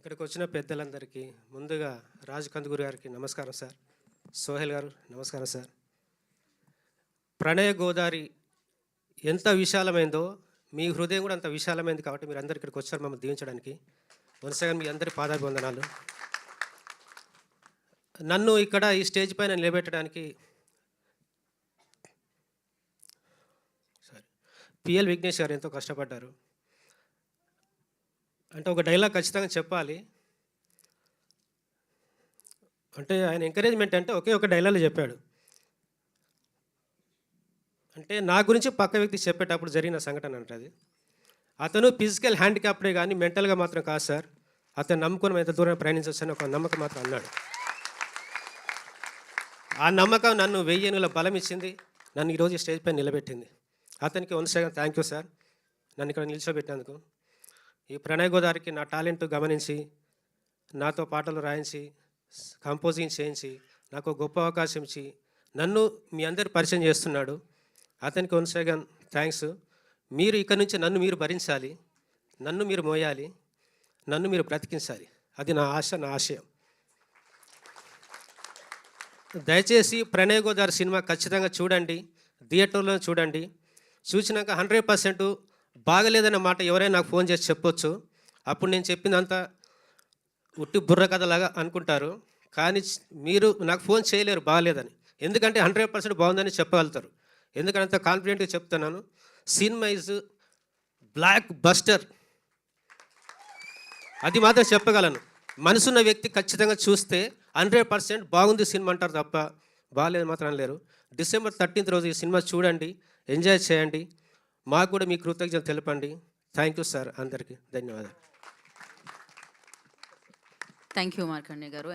ఇక్కడికి వచ్చిన పెద్దలందరికీ ముందుగా రాజు కందుకూరి గారికి నమస్కారం సార్. సోహెల్ గారు నమస్కారం సార్. ప్రణయ గోదావరి ఎంత విశాలమైందో మీ హృదయం కూడా అంత విశాలమైంది కాబట్టి మీరు అందరు ఇక్కడికి వచ్చారు మమ్మల్ని దీవించడానికి. వరుసగా మీ అందరి పాదాభివందనాలు. నన్ను ఇక్కడ ఈ స్టేజ్ పైన నిలబెట్టడానికి పిఎల్ విఘ్నేష్ గారు ఎంతో కష్టపడ్డారు. అంటే ఒక డైలాగ్ ఖచ్చితంగా చెప్పాలి. అంటే ఆయన ఎంకరేజ్మెంట్ అంటే ఒకే ఒక డైలాగ్ చెప్పాడు. అంటే నా గురించి పక్క వ్యక్తి చెప్పేటప్పుడు జరిగిన సంఘటన అంటే అతను ఫిజికల్ హ్యాండిక్యాప్డే కానీ మెంటల్గా మాత్రం కాదు సార్. అతను నమ్ముకొని ఎంత దూరం ప్రయాణించవచ్చని ఒక నమ్మకం మాత్రం అన్నాడు. ఆ నమ్మకం నన్ను 1000 ఏనుగుల బలం ఇచ్చింది. నన్ను ఈరోజు స్టేజ్ పైన నిలబెట్టింది. అతనికి వన్సగా థ్యాంక్ యూ సార్, నన్ను ఇక్కడ నిల్చోబెట్టినందుకు. ఈ ప్రణయ గోదావరికి నా టాలెంట్ గమనించి నాతో పాటలు రాయించి కంపోజింగ్ చేయించి నాకు గొప్ప అవకాశం ఇచ్చి నన్ను మీ అందరు పరిచయం చేస్తున్నాడు. అతనికి వన్సగా థ్యాంక్స్. మీరు ఇక్కడ నుంచి నన్ను మీరు భరించాలి, నన్ను మీరు మోయాలి, నన్ను మీరు బ్రతికించాలి. అది నా ఆశ, నా ఆశయం. దయచేసి ప్రణయ గోదావరి సినిమా ఖచ్చితంగా చూడండి, థియేటర్లో చూడండి. చూసినాక 100% బాగలేదన్న మాట ఎవరైనా నాకు ఫోన్ చేసి చెప్పొచ్చు. అప్పుడు నేను చెప్పిందంతా ఉట్టి బుర్ర కథలాగా అనుకుంటారు. కానీ మీరు నాకు ఫోన్ చేయలేరు బాగలేదని. ఎందుకంటే 100% బాగుందని చెప్పగలుగుతారు. ఎందుకంటే అంత కాన్ఫిడెంట్గా చెప్తున్నాను. సినిమా ఈజ్ బ్లాక్ బస్టర్, అది మాత్రం చెప్పగలను. మనసున్న వ్యక్తి ఖచ్చితంగా చూస్తే 100% బాగుంది సినిమా అంటారు తప్ప బాగాలేదు మాత్రం అనలేరు. December 13th రోజు ఈ సినిమా చూడండి, ఎంజాయ్ చేయండి. మాకు కూడా మీ కృతజ్ఞతలు తెలపండి. Thank you sir. అందరికీ ధన్యవాదాలు. థ్యాంక్ యూ మార్కండే గారు.